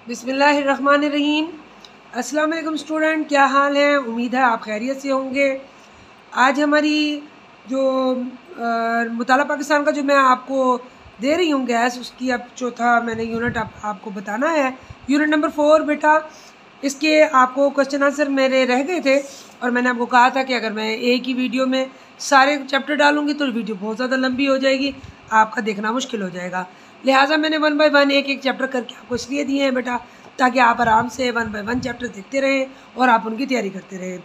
बिस्मिल्लाहिर्रहमानिर्रहीम। अस्सलाम वालेकुम स्टूडेंट, क्या हाल है? उम्मीद है आप खैरियत से होंगे। आज हमारी जो मुताला पाकिस्तान का जो मैं आपको दे रही हूँ गैस, उसकी अब चौथा मैंने यूनिट आपको बताना है। यूनिट नंबर 4 बेटा, इसके आपको क्वेश्चन आंसर मेरे रह गए थे और मैंने आपको कहा था कि अगर मैं एक ही वीडियो में सारे चैप्टर डालूँगी तो वीडियो बहुत ज़्यादा लंबी हो जाएगी, आपका देखना मुश्किल हो जाएगा। लिहाजा मैंने 1 बाय 1 एक चैप्टर करके आपको इसलिए दिए हैं बेटा, ताकि आप आराम से 1 बाय 1 चैप्टर देखते रहें और आप उनकी तैयारी करते रहें।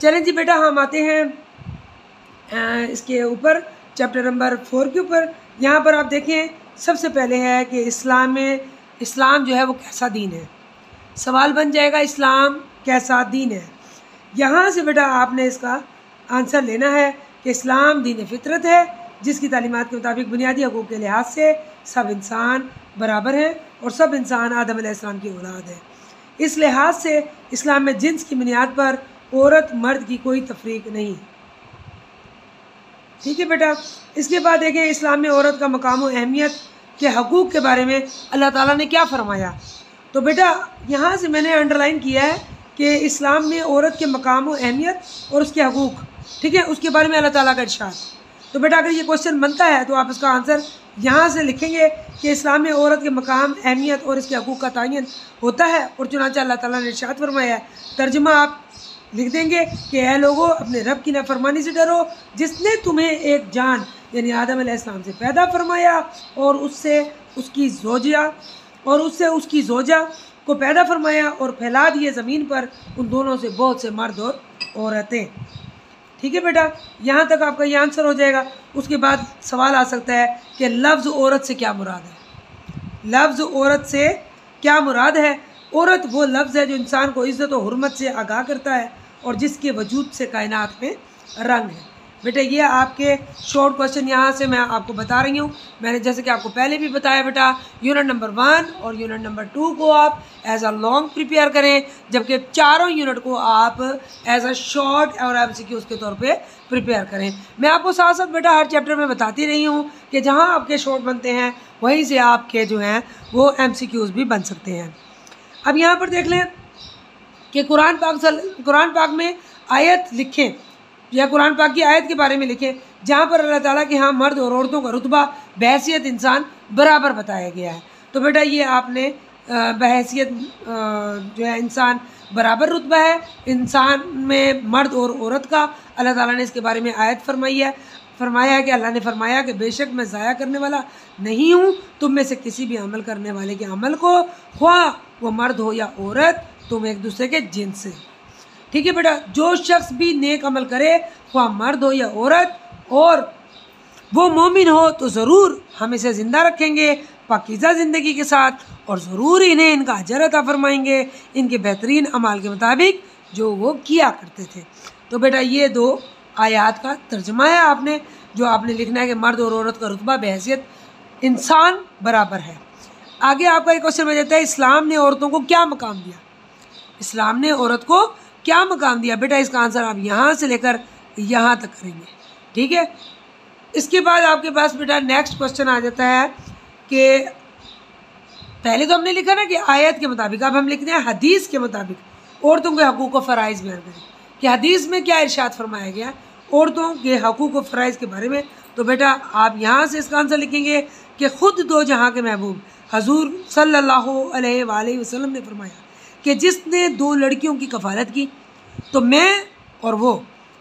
चलें जी बेटा, हम आते हैं इसके ऊपर, चैप्टर नंबर 4 के ऊपर। यहाँ पर आप देखें, सबसे पहले है कि इस्लाम जो है वो कैसा दीन है। सवाल बन जाएगा इस्लाम कैसा दीन है। यहाँ से बेटा आपने इसका आंसर लेना है कि इस्लाम दीन फितरत है, जिसकी तालीमात के मुताबिक बुनियादी हकूक़ के लिहाज से सब इंसान बराबर हैं और सब इंसान आदम अलैहिस्सलाम की औलाद है। इस लिहाज से इस्लाम में जिन्स की बुनियाद पर औरत मर्द की कोई तफरीक नहीं। ठीक है बेटा। इसके बाद देखें, इस्लाम में औरत का मकाम और अहमियत के हकूक़ के बारे में अल्लाह ताला ने क्या फरमाया। तो बेटा यहाँ से मैंने अंडरलाइन किया है कि इस्लाम में औरत के मकाम और अहमियत और उसके हकूक़, ठीक है, उसके बारे में अल्लाह ताला का इरशाद। तो बेटा अगर ये क्वेश्चन बनता है तो आप इसका आंसर यहाँ से लिखेंगे कि इस्लाम में औरत के मकाम, अहमियत और इसके हकूक़ का तयन होता है और चुनांचे अल्लाह ताला ने इरशाद फरमाया है। तर्जुमा आप लिख देंगे कि ऐ लोगों, अपने रब की नाफरमानी से डरो, जिसने तुम्हें एक जान यानी आदम अलैहिस्सलाम से पैदा फरमाया और उससे उसकी जोजा को पैदा फरमाया और फैला दिए ज़मीन पर उन दोनों से बहुत से मर्द और औरतें। ठीक है बेटा, यहाँ तक आपका ये आंसर हो जाएगा। उसके बाद सवाल आ सकता है कि लफ्ज़ औरत से क्या मुराद है। लफ्ज़ औरत से क्या मुराद है? औरत वो लफ्ज़ है जो इंसान को इज़्ज़त और हुर्मत से आगाह करता है और जिसके वजूद से कायनात में रंग है। बेटा ये आपके शॉर्ट क्वेश्चन यहाँ से मैं आपको बता रही हूँ। मैंने जैसे कि आपको पहले भी बताया बेटा, यूनिट नंबर 1 और यूनिट नंबर 2 को आप एज अ लॉन्ग प्रिपेयर करें, जबकि चारों यूनिट को आप एज अ शॉर्ट और MCQs के तौर पे प्रिपेयर करें। मैं आपको साथ साथ बेटा हर चैप्टर में बताती रही हूँ कि जहाँ आपके शॉर्ट बनते हैं वहीं से आपके जो हैं वो MCQs भी बन सकते हैं। अब यहाँ पर देख लें कि कुरान पाक में आयत लिखें या कुरान पाक की आयत के बारे में लिखें जहाँ पर अल्लाह ताला के यहाँ मर्द और औरतों का रुतबा बहैसियत इंसान बराबर बताया गया है। तो बेटा ये आपने बहैसियत जो है इंसान बराबर रुतबा है, इंसान में मर्द और औरत का अल्लाह ताला ने इसके बारे में आयत फरमाया है कि अल्लाह ने फरमाया कि बेशक मैं ज़ाया करने वाला नहीं हूँ तुम में से किसी भी अमल करने वाले के अमल को, ख्वाह वो मर्द हो या औरत, तुम एक दूसरे के जिन्स से। ठीक है बेटा, जो शख्स भी नेक अमल करे, ख्वाह मर्द हो या औरत, और वो मोमिन हो तो ज़रूर हम इसे ज़िंदा रखेंगे पाकीज़ा ज़िंदगी के साथ और ज़रूर इन्हें इनका अजर अता फरमाएंगे इनके बेहतरीन अमाल के मुताबिक जो वो किया करते थे। तो बेटा ये 2 आयात का तर्जुमा है आपने, जो आपने लिखना है कि मर्द और औरत का रुतबा बहैसियत इंसान बराबर है। आगे आपका एक क्वेश्चन बन जाता है, इस्लाम ने औरतों को क्या मकाम दिया। इस्लाम ने औरत को क्या मकाम दिया? बेटा इसका आंसर आप यहाँ से लेकर यहाँ तक करेंगे। ठीक है। इसके बाद आपके पास बेटा नेक्स्ट क्वेश्चन आ जाता है कि पहले तो हमने लिखा ना कि आयत के मुताबिक, अब हम लिखते हैं हदीस के मुताबिक औरतों के हकूक़ व फ़राइज़ बयान करें कि हदीस में क्या इरशाद फरमाया गया औरतों के हकूक़ व फ़राइज़ के बारे में। तो बेटा आप यहाँ से इसका आंसर लिखेंगे कि ख़ुद 2 जहाँ के महबूब हजूर सल्लल्लाहु अलैहि वसल्लम ने फरमाया कि जिसने 2 लड़कियों की कफ़ालत की तो मैं और वो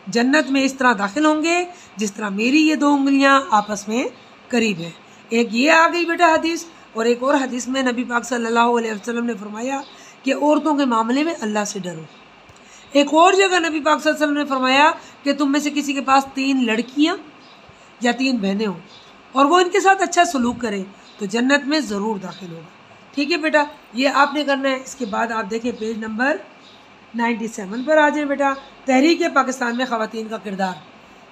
जन्नत में इस तरह दाखिल होंगे जिस तरह मेरी ये 2 उंगलियां आपस में करीब हैं। एक ये आ गई बेटा हदीस, और एक और हदीस में नबी पाक सल्लल्लाहु अलैहि वसल्लम ने फरमाया कि औरतों के मामले में अल्लाह से डरो। एक और जगह नबी पाक सल्लल्लाहु अलैहि वसल्लम ने फरमाया कि तुम में से किसी के पास 3 लड़कियाँ या 3 बहनें हों और वो इनके साथ अच्छा सलूक करे तो जन्नत में ज़रूर दाखिल होगा। ठीक है बेटा, ये आपने करना है। इसके बाद आप देखें पेज नंबर 97 पर आ जाए बेटा, तहरीक पाकिस्तान में ख़वातीन का किरदार।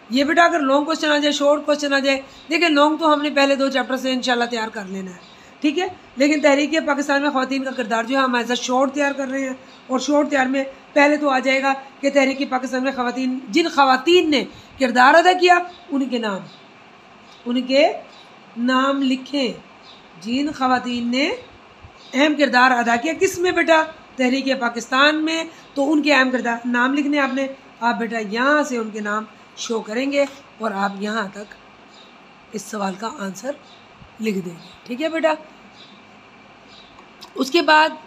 ये बेटा अगर लॉन्ग क्वेश्चन आ जाए, शॉर्ट क्वेश्चन आ जाए, देखिए लॉन्ग तो हमने पहले 2 चैप्टर से इंशाल्लाह तैयार कर लेना है, ठीक है, लेकिन तहरीक पाकिस्तान में ख़वातीन का किरदार जो है हम एज अ शॉर्ट तैयार कर रहे हैं। और शॉर्ट तैयार में पहले तो आ जाएगा कि तहरीक पाकिस्तान में ख़वातीन, जिन ख़वातीन ने किरदार अदा किया उनके नाम लिखें। जिन ख़वातीन ने अहम किरदार अदा किया। किस में बेटा? तहरीक पाकिस्तान में। तो उनके अहम किरदार नाम लिखने आपने, आप बेटा यहाँ से उनके नाम शो करेंगे और आप यहाँ तक इस सवाल का आंसर लिख देंगे। ठीक है बेटा। उसके बाद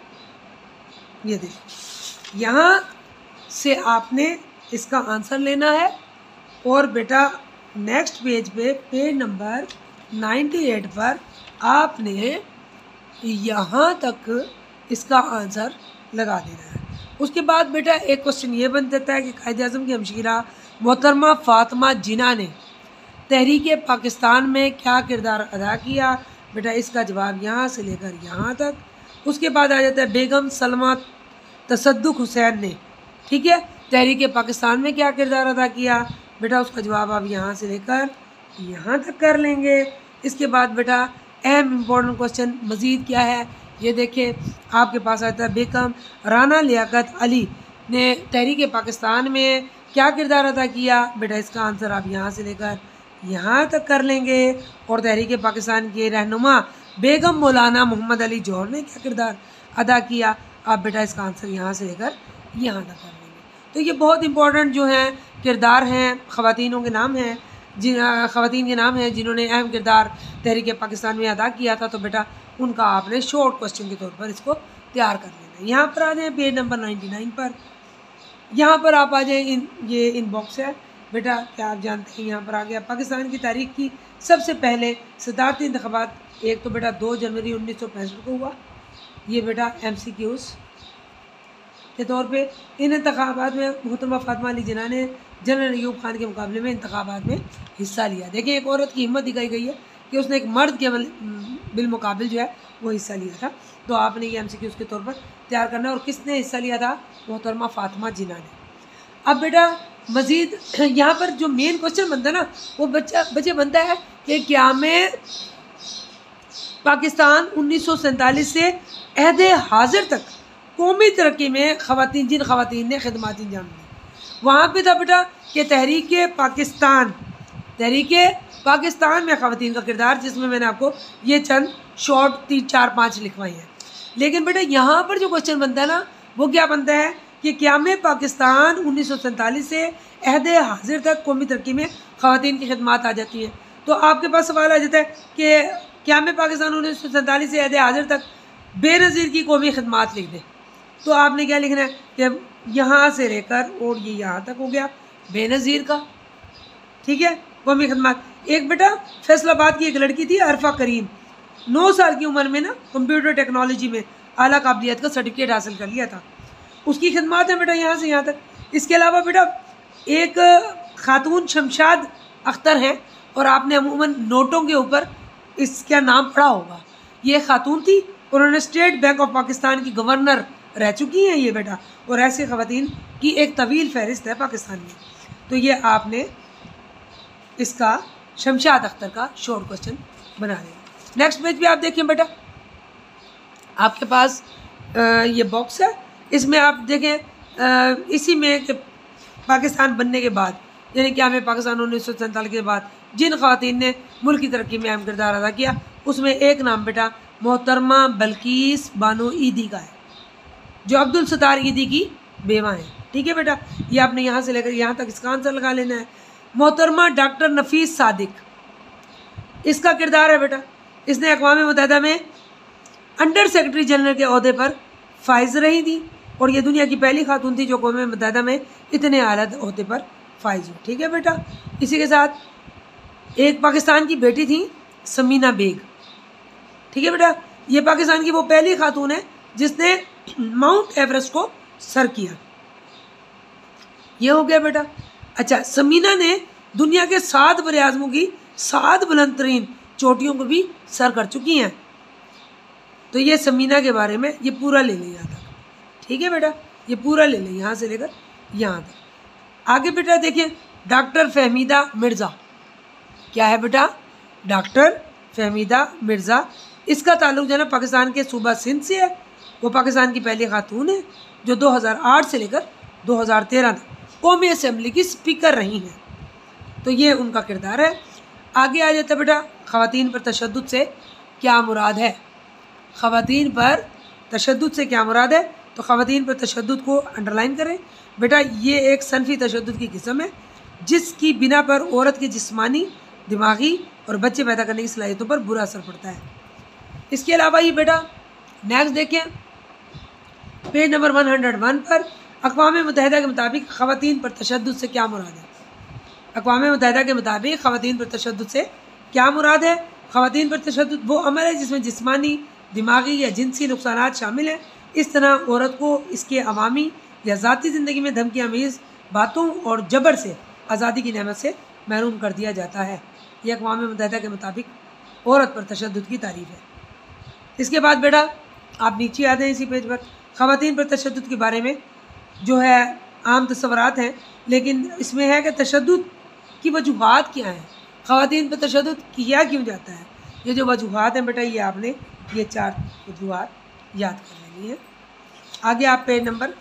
ये देखिए, यहाँ से आपने इसका आंसर लेना है और बेटा नेक्स्ट पेज पे, पेज नंबर 98 पर आपने यहाँ तक इसका आंसर लगा देना है। उसके बाद बेटा एक क्वेश्चन ये बन जाता है कि कायद आज़म की हमशीरा मोहतरमा फ़ातिमा जिन्ना ने तहरीक पाकिस्तान में क्या किरदार अदा किया? बेटा इसका जवाब यहाँ से लेकर यहाँ तक। उसके बाद आ जाता है बेगम सलमा तसद्दुक हुसैन ने, ठीक है, तहरीक पाकिस्तान में क्या किरदार अदा किया? बेटा उसका जवाब आप यहाँ से लेकर यहाँ तक कर लेंगे। इसके बाद बेटा अहम इम्पोर्टेंट क्वेश्चन मज़ीद क्या है ये देखें, आपके पास आता है बेगम राना लियाकत अली ने तहरीक पाकिस्तान में क्या किरदार अदा किया? बेटा इसका आंसर आप यहाँ से लेकर यहाँ तक कर लेंगे। और तहरीक पाकिस्तान के रहनुमा बेगम मौलाना मोहम्मद अली जौहर ने क्या किरदार अदा किया? आप बेटा इसका आंसर यहाँ से लेकर यहाँ तक कर लेंगे। तो ये बहुत इंपॉर्टेंट जो हैं किरदार हैं, ख़वातीनों के नाम हैं, ख़वातीन के नाम हैं जिन्होंने अहम किरदार तहरीक पाकिस्तान में अदा किया था। तो बेटा उनका आपने शॉर्ट क्वेश्चन के तौर पर इसको तैयार कर लेना है। यहाँ पर आ जाए पेज नंबर 99 पर, यहाँ पर आप आ जाए, ये इनबॉक्स है बेटा, क्या आप जानते हैं यहाँ पर आ गया पाकिस्तान की तारीख की सबसे पहले सदारती इंतखाबात। एक तो बेटा 2 जनवरी 1965 को हुआ, ये बेटा MCQs के तौर पे इन इंतखाबात में मोहतरमा फ़ातिमा अली जिन्ना ने जनरल अयूब खान के मुकाबले में इंतखाबात में हिस्सा लिया। देखिए एक औरत की हिम्मत दिखाई गई है कि उसने एक मर्द के बिलमुकाबिल जो है वो हिस्सा लिया था। तो आपने ये MCQs के तौर पर तैयार करना है। और किसने हिस्सा लिया था? मोहतरमा फ़ातिमा जिन्ना ने। अब बेटा मज़ीद यहाँ पर जो मेन क्वेश्चन बनता है ना वो बच्चे बनता है कि क्या में पाकिस्तान 1947 से अहद हाजिर तक कौमी तरक्की में ख़वातीन, जिन ख़वातीन ने खिदमात अंजाम दी, वहाँ पे था बेटा कि तहरीक पाकिस्तान में ख़वातीन का किरदार, जिसमें मैंने आपको ये चंद शॉर्ट 3, 4, 5 लिखवाई हैं। लेकिन बेटा यहाँ पर जो क्वेश्चन बनता है ना वो क्या बनता है कि क़याम पाकिस्तान 1947 से अहद हाजिर तक कौमी तरक्की में ख़वातीन की खिदमात आ जाती हैं। तो आपके पास सवाल आ जाता है कि क़याम पाकिस्तान 1947 से अहद हाजिर तक बेनज़ीर की कौमी खिदमात लिख दें। तो आपने क्या लिखना है कि यहाँ से लेकर और ये यहाँ तक हो गया बेनज़ीर का, ठीक है, कौमी खिदमात। एक बेटा फैसलाबाद की एक लड़की थी अरफा करीम, 9 साल की उम्र में ना कंप्यूटर टेक्नोलॉजी में आला काबिलियत का सर्टिफिकेट हासिल कर लिया था। उसकी खिदमात है बेटा यहाँ से यहाँ तक। इसके अलावा बेटा एक खातून शमशाद अख्तर हैं और आपने अमूमन नोटों के ऊपर इसका नाम पढ़ा होगा। ये खातून थी, उन्होंने स्टेट बैंक ऑफ पाकिस्तान की गवर्नर रह चुकी हैं ये बेटा। और ऐसी ख़वातीन की एक तवील फहरिस्त है पाकिस्तान में। तो ये आपने इसका शमशाद अख्तर का शॉर्ट क्वेश्चन बना देना। नेक्स्ट पेज पे आप देखिए बेटा, आपके पास ये बॉक्स है, इसमें आप देखें इसी में कि पाकिस्तान बनने के बाद यानी क्या हमें पाकिस्तान 1947 के बाद जिन ख़वातीन ने मुल्क की तरक्की में अहम किरदार अदा किया, उसमें एक नाम बेटा मोहतरमा बल्कीस बानो ईदी का है, जो अब्दुल सत्तार ईदी की बेवा हैं। ठीक है बेटा, ये आपने यहाँ से लेकर यहाँ तक इसका आंसर लगा लेना है। मोहतरमा डॉक्टर नफीस सादिक, इसका किरदार है बेटा, इसने अक़वाम मुत्तहिदा में अंडर सेक्रेटरी जनरल के ओहदे पर फाइज रही थी और ये दुनिया की पहली खातून थी जो अक़वाम मुत्तहिदा में इतने आला ओहदे पर फाइज हुई। ठीक है बेटा, इसी के साथ एक पाकिस्तान की बेटी थी समीना बेग। ठीक है बेटा, ये पाकिस्तान की वो पहली खातून है जिसने माउंट एवरेस्ट को सर किया। ये हो गया बेटा। अच्छा, समीना ने दुनिया के 7 बरे-ए-आज़मों की 7 बुलंद तरीन चोटियों को भी सर कर चुकी हैं। तो ये समीना के बारे में ये पूरा ले लें यहाँ तक। ठीक है बेटा, ये पूरा ले लें यहाँ से लेकर यहाँ तक। आगे बेटा देखिए, डॉक्टर फहमीदा मिर्ज़ा, क्या है बेटा? डॉक्टर फहमीदा मिर्ज़ा, इसका ताल्लुक जो है ना पाकिस्तान के सूबा सिंध से है। वो पाकिस्तान की पहली खातून है जो 2008 से लेकर 2013 तक कौमी असम्बली की स्पीकर रही हैं। तो ये उनका किरदार है। आगे आ जाता है बेटा, ख़वातीन पर तशद्दुद से क्या मुराद है? ख़वातीन पर तशद्दुद से क्या मुराद है, तो ख़वातीन पर तशद्दुद को अंडरलाइन करें। बेटा ये एक सनफ़ी तशद्दुद की किस्म है जिसकी बिना पर औरत के जिस्मानी, दिमागी और बच्चे पैदा करने की सलाहियतों पर बुरा असर पड़ता है। इसके अलावा ये बेटा नेक्स्ट देखें पेज नंबर 101 पर अक़वाम मुत्तहिदा के मुताबिक ख़वातीन पर तशद्दुद से क्या मुराद है। अक़वाम मुत्तहिदा के मुताबिक ख़वातीन पर तशद्दुद से क्या मुराद है। ख़वातीन पर तशद्दुद वो अमल है जिसमें जिस्मानी, दिमागी या जिनसी नुकसानात शामिल हैं। इस तरह औरत को इसके अवामी या ज़ाती ज़िंदगी में धमकी आमीज़ बातों और जबर से आज़ादी की नेमत से महरूम कर दिया जाता है। यह अक़वाम मुत्तहिदा के मुताबिक औरत पर तशद्दुद की तारीफ़ है। इसके बाद बेटा आप नीचे आते हैं इसी पेज पर, ख़वातीन पर तशद्दुद के बारे में जो है आम तस्वुरात हैं, लेकिन इसमें है कि तशद्दुद की वजूहात क्या हैं, ख़वातीन पर तशद्दुद किया क्यों जाता है। ये जो वजूहात हैं बेटा ये आपने ये 4 वजूहात याद कर लेनी है। आगे आप पेज नंबर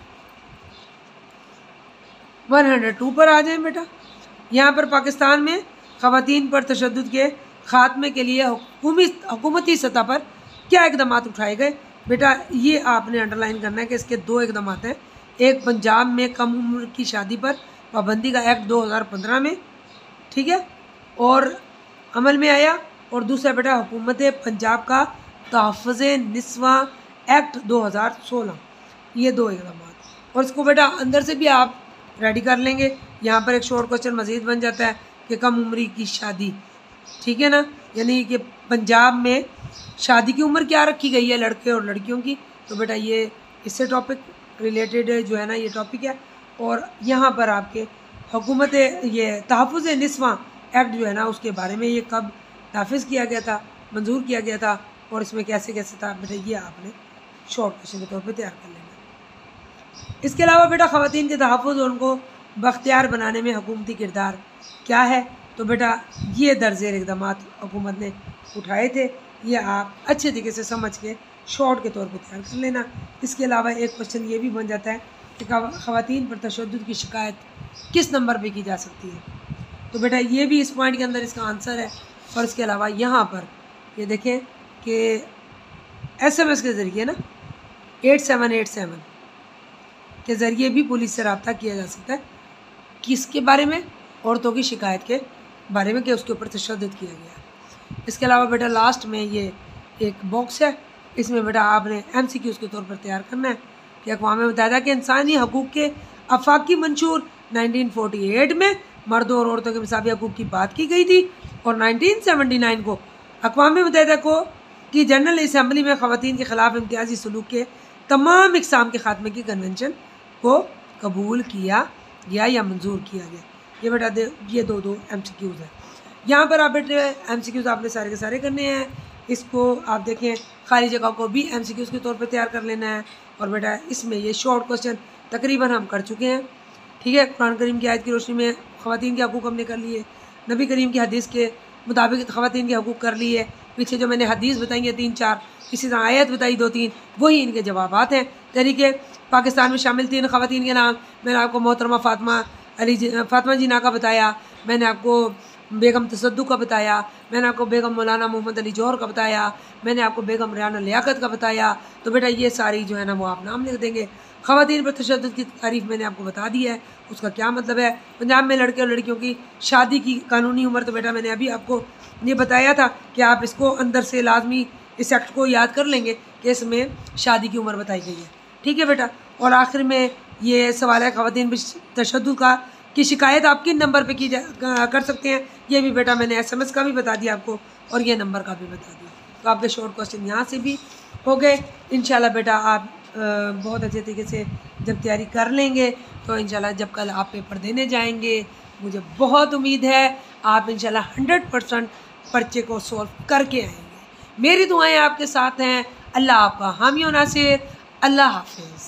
102 पर आ जाएं बेटा। यहाँ पर पाकिस्तान में ख़वातीन पर तशद्दुद के ख़ात्मे के लिए हुकूमती सतह पर क्या इक़दाम उठाए गए। बेटा ये आपने अंडरलाइन करना है कि इसके 2 इक़दाम हैं। एक पंजाब में कम उम्र की शादी पर पाबंदी का एक्ट 2015 में, ठीक है, और अमल में आया, और दूसरा बेटा हुकूमत पंजाब का तहफ़्फ़ुज़ निस्वा एक्ट 2016। ये 2 इक़दाम, और इसको बेटा अंदर से भी आप रेडी कर लेंगे। यहाँ पर एक शॉर्ट क्वेश्चन मज़ीद बन जाता है कि कम उम्री की शादी, ठीक है ना, यानी कि पंजाब में शादी की उम्र क्या रखी गई है लड़के और लड़कियों की। तो बेटा ये इससे टॉपिक रिलेटेड जो है ना ये टॉपिक है। और यहाँ पर आपके हुकूमत ये तहफ़्फ़ुज़ निस्वा एक्ट जो है ना उसके बारे में ये कब नाफिज किया गया था, मंजूर किया गया था, और इसमें कैसे कैसे था बेटा ये आपने शॉर्ट क्वेश्चन के तौर पर तैयार कर लेना। इसके अलावा बेटा ख़वातीन के तहफ़्फ़ुज़ और उनको बख्तियार बनाने में हुकूमती किरदार क्या है। तो बेटा ये दर्जेर इक़दाम हुकूमत ने उठाए थे, ये आप अच्छे तरीके से समझ के शॉर्ट के तौर पर तैयार कर लेना। इसके अलावा एक क्वेश्चन ये भी बन जाता है कि ख़वातीन पर तशद्दुद की शिकायत किस नंबर पे की जा सकती है। तो बेटा ये भी इस पॉइंट के अंदर इसका आंसर है। और इसके अलावा यहाँ पर ये देखें कि SMS के ज़रिए ना 8787 के ज़रिए भी पुलिस से रब्ता किया जा सकता है। किसके बारे में, औरतों की शिकायत के बारे में कि उसके ऊपर तशद्दुद किया गया है। इसके अलावा बेटा लास्ट में ये एक बॉक्स है, इसमें बेटा आपने MCQs के तौर पर तैयार करना है कि अक़वाम मुत्तहिदा के इंसानी हकूक़ के आफाकी मंशूर 1948 में मर्दों और औरतों के मसावी हकूक़ की बात की गई थी, और 1979 को अक़वाम मुत्तहिदा को की जनरल असम्बली में ख़वातीन के ख़िलाफ़ इम्तियाज़ी सलूक के तमाम इक़साम के ख़ात्मे की कन्वेंशन को कबूल किया गया या मंजूर किया गया। ये बेटा ये 2 MCQs हैं। यहाँ पर आप बेटे MCQs आपने सारे के सारे करने हैं। इसको आप देखें खाली जगह को भी MCQs के तौर पर तैयार कर लेना है। और बेटा इसमें ये शॉर्ट क्वेश्चन तकरीबन हम कर चुके हैं, ठीक है। कुरान करीम की आयत की रोशनी में ख़वातीन के हकूक़ हमने कर लिए, नबी करीम की हदीस के मुताबिक ख़वातीन के हकूक़ कर लिए। पीछे जो मैंने हदीस बताई है 3-4, इसी तरह आयत बताई 2-3, वही इनके जवाबात हैं। तरीके पाकिस्तान में शामिल 3 ख़वातीन के नाम मैंने आपको मोहतरमा फ़ातिमा जीना का बताया, मैंने आपको बेगम तसद्दुक़ का बताया, मैंने आपको बेगम मौलाना मोहम्मद अली जौहर का बताया, मैंने आपको बेगम रियाना लियाकत का बताया। तो बेटा ये सारी जो है ना वो आप नाम लिख देंगे। ख़वातीन पर तशद्दुद की तारीफ़ मैंने आपको बता दी है, उसका क्या मतलब है। पंजाब में लड़के और लड़कियों की शादी की कानूनी उम्र, तो बेटा मैंने अभी आपको ये बताया था कि आप इसको अंदर से लाजमी इस एक्ट को याद कर लेंगे कि इसमें शादी की उम्र बताई गई है, ठीक है बेटा। और आखिर में ये सवाल है ख़वातीन पर तशद्दुद की शिकायत आप किन नंबर पे कर सकते हैं। ये भी बेटा मैंने SMS का भी बता दिया आपको, और ये नंबर का भी बता दिया। तो आपके शॉर्ट क्वेश्चन यहाँ से भी हो गए। इंशाल्लाह बेटा आप बहुत अच्छे तरीके से जब तैयारी कर लेंगे तो इंशाल्लाह जब कल आप पेपर देने जाएंगे, मुझे बहुत उम्मीद है आप इंशाल्लाह 100% पर्चे को सॉल्व करके आएंगे। मेरी दुआएं आपके साथ हैं। अल्लाह आपका हामी और नासिर। अल्लाह हाफिज़।